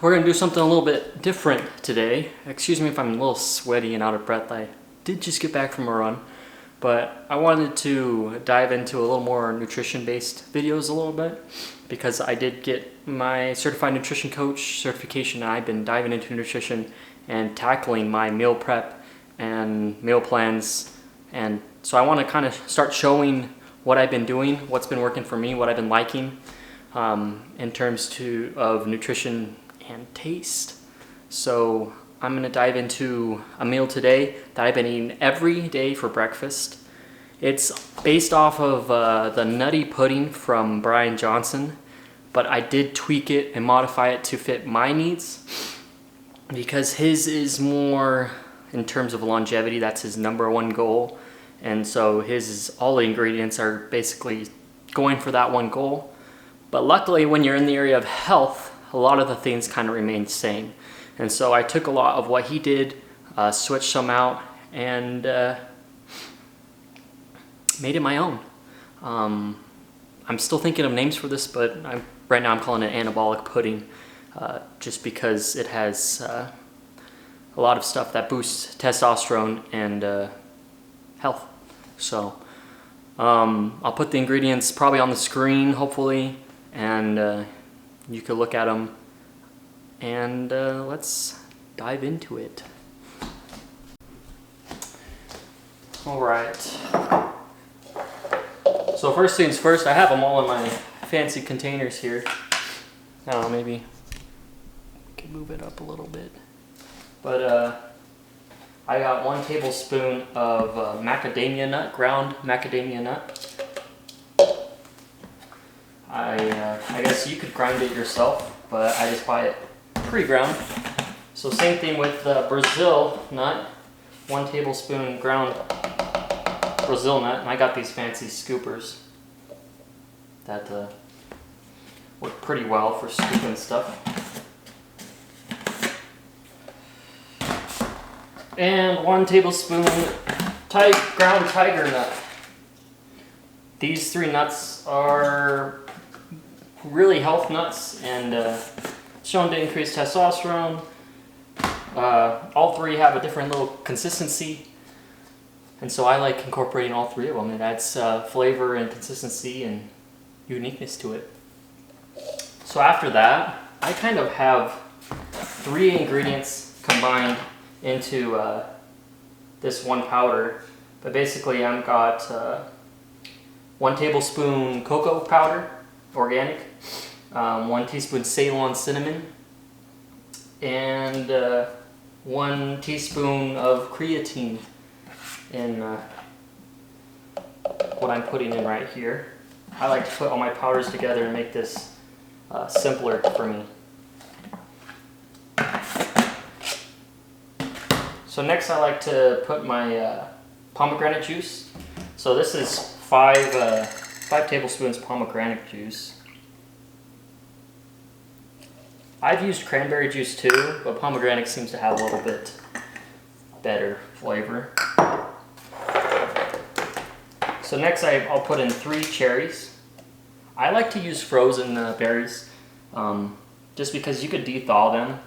we're gonna do something a little bit different today. Excuse me if I'm a little sweaty and out of breath. I did just get back from a run, but I wanted to dive into a little more nutrition-based videos a little bit because I did get my certified nutrition coach certification, and I've been diving into nutrition and tackling my meal prep and meal plans. And so I want to kind of start showing what I've been doing, what's been working for me, what I've been liking in terms of nutrition and taste. So I'm going to dive into a meal today that I've been eating every day for breakfast. It's based off of the Nutty Pudding from Brian Johnson, but I did tweak it and modify it to fit my needs because his is more in terms of longevity. That's his #1 goal. And so his is all the ingredients are basically going for that one goal. But luckily when you're in the area of health, a lot of the things kind of remain the same. And so I took a lot of what he did, switched some out, and made it my own. I'm still thinking of names for this, but right now I'm calling it Anabolic Pudding, just because it has a lot of stuff that boosts testosterone and health. So I'll put the ingredients probably on the screen, hopefully, and you can look at them. And let's dive into it. All right. So first things first, I have them all in my fancy containers here. I don't know, maybe we can move it up a little bit. But I got 1 tablespoon of macadamia nut, ground macadamia nut. I guess you could grind it yourself, but I just buy it pre-ground. So same thing with Brazil nut, 1 tablespoon ground Brazil nut, and I got these fancy scoopers that work pretty well for scooping stuff. And 1 tablespoon ground tiger nut. These 3 nuts are really health nuts and shown to increase testosterone. All 3 have a different little consistency, and so I like incorporating all 3 of them. It adds flavor and consistency and uniqueness to it. So after that, I kind of have 3 ingredients combined into this one powder, but basically I've got 1 tablespoon cocoa powder, organic, 1 teaspoon Ceylon cinnamon, and 1 teaspoon of creatine in what I'm putting in right here. I like to put all my powders together and make this simpler for me. So next I like to put my pomegranate juice. So this is 5 tablespoons pomegranate juice. I've used cranberry juice too, but pomegranate seems to have a little bit better flavor. So next I'll put in 3 cherries. I like to use frozen berries just because you could de-thaw them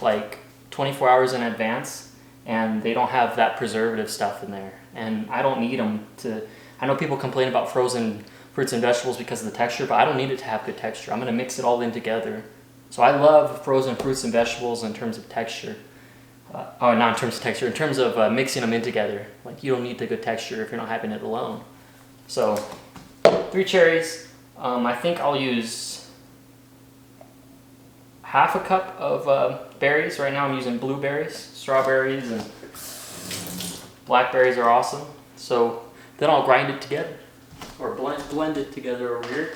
like 24 hours in advance and they don't have that preservative stuff in there. And I don't need them to, I know people complain about frozen fruits and vegetables because of the texture, but I don't need it to have good texture. I'm gonna mix it all in together. So I love frozen fruits and vegetables in terms of texture. Not in terms of texture, in terms of mixing them in together. Like, you don't need the good texture if you're not having it alone. So 3 cherries. I think I'll use half a cup of berries. Right now I'm using blueberries, strawberries, and blackberries are awesome. So then I'll grind it together, or blend it together over here.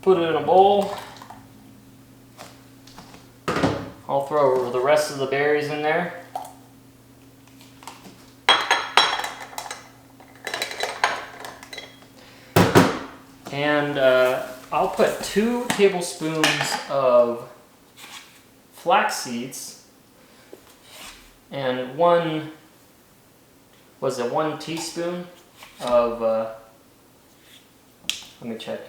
Put it in a bowl. I'll throw the rest of the berries in there. And I'll put 2 tablespoons of flax seeds and 1 teaspoon of, let me check.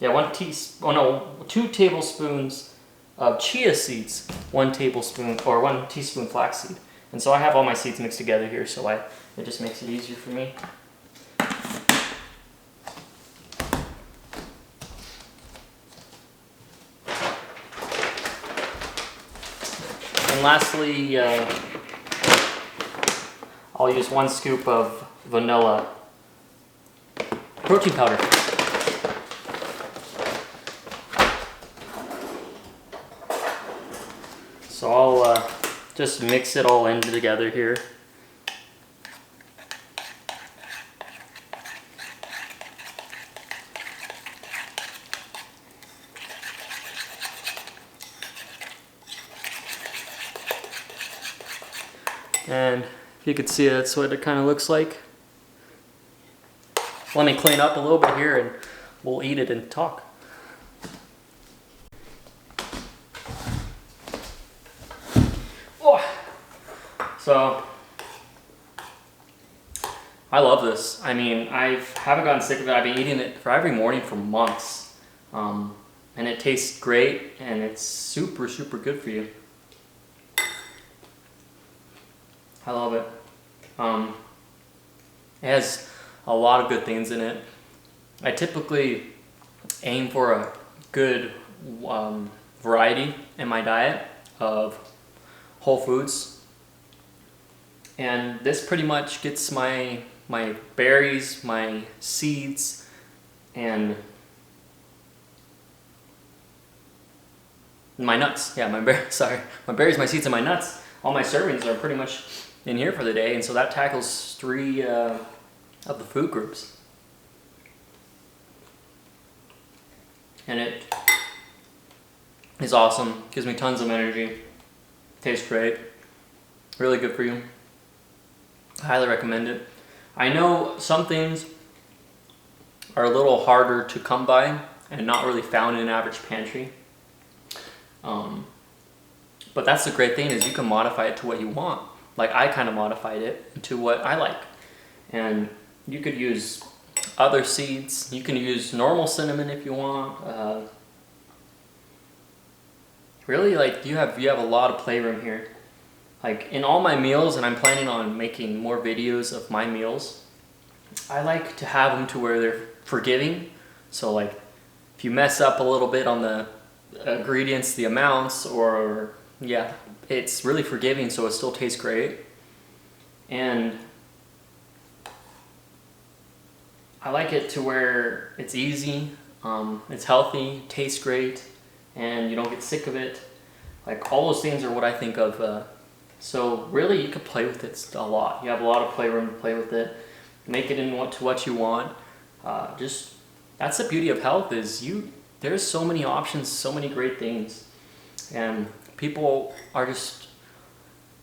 Yeah, 2 tablespoons of chia seeds, 1 tablespoon or 1 teaspoon flaxseed. And so I have all my seeds mixed together here, so it just makes it easier for me. And lastly, I'll use 1 scoop of vanilla protein powder. So I'll just mix it all in together here. And if you could see, that's what it kind of looks like. Let me clean up a little bit here and we'll eat it and talk. So, I love this. I mean, I haven't gotten sick of it. I've been eating it for every morning for months. And it tastes great, and it's super, super good for you. I love it. It has a lot of good things in it. I typically aim for a good variety in my diet of whole foods. And this pretty much gets my berries, my seeds, and my nuts. Yeah, my berries, my seeds, and my nuts. All my servings are pretty much in here for the day, and so that tackles 3 of the food groups. And it is awesome. Gives me tons of energy. Tastes great. Really good for you. I highly recommend it. I know some things are a little harder to come by and not really found in an average pantry. But that's the great thing, is you can modify it to what you want. Like I kind of modified it to what I like. And you could use other seeds. You can use normal cinnamon if you want. Really, like you have a lot of playroom here. Like in all my meals, and I'm planning on making more videos of my meals, I like to have them to where they're forgiving. So like if you mess up a little bit on the ingredients, the amounts, or yeah, it's really forgiving, so it still tastes great. And I like it to where it's easy, it's healthy, tastes great, and you don't get sick of it. Like all those things are what I think of. So really, you could play with it a lot. You have a lot of playroom to play with it. Make it into what you want. That's the beauty of health, is there's so many options, so many great things. And people are just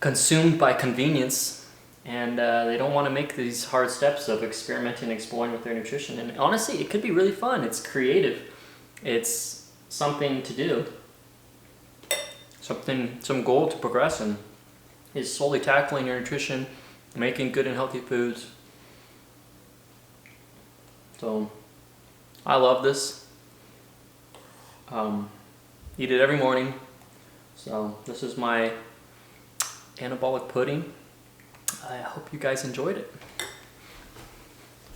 consumed by convenience, and they don't want to make these hard steps of experimenting and exploring with their nutrition. And honestly, it could be really fun. It's creative. It's something to do. Some goal to progress in is slowly tackling your nutrition, making good and healthy foods. So, I love this. Eat it every morning. So, this is my anabolic pudding. I hope you guys enjoyed it.